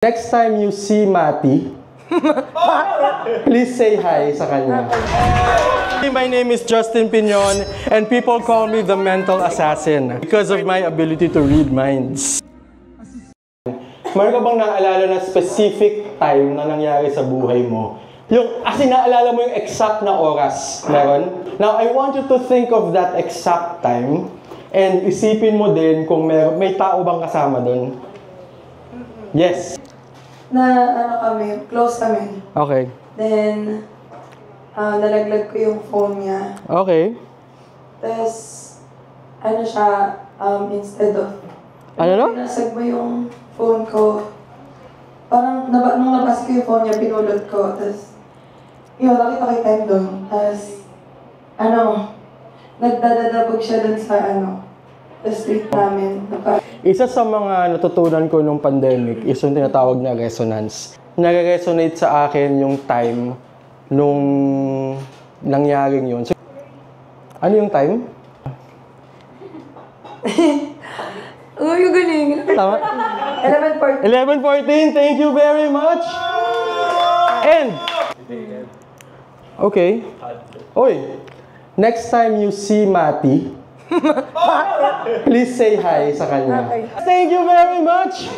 Next time you see Mati, please say hi sa kanya. My name is Justin Piñon and people call me the mental assassin because of my ability to read minds. Meron ka bang naalala na specific time na nangyari sa buhay mo? As in, naalala mo yung exact na oras? Meron? Now, I want you to think of that exact time and isipin mo din kung may tao bang kasama doon. Yes. Close kami. Okay. Then, nalaglag ko yung phone niya. Okay. Tapos, instead of... Pinasag mo yung phone ko. Parang, nung nabasa ko yung phone niya, pinulot ko. Tapos, nakita kita yung doon. Tapos, nagdadadabog siya dun sa, the street namin. Isa sa mga natutunan ko nung pandemic is yung tinatawag na resonance. Nare-resonate sa akin yung time nung nangyaring yun. So, ano yung time? Yung galing. Tama? 11:14. 11:14, thank you very much! And, okay. Oy, next time you see Mati, please say hi sa kanya. Okay. Thank you very much!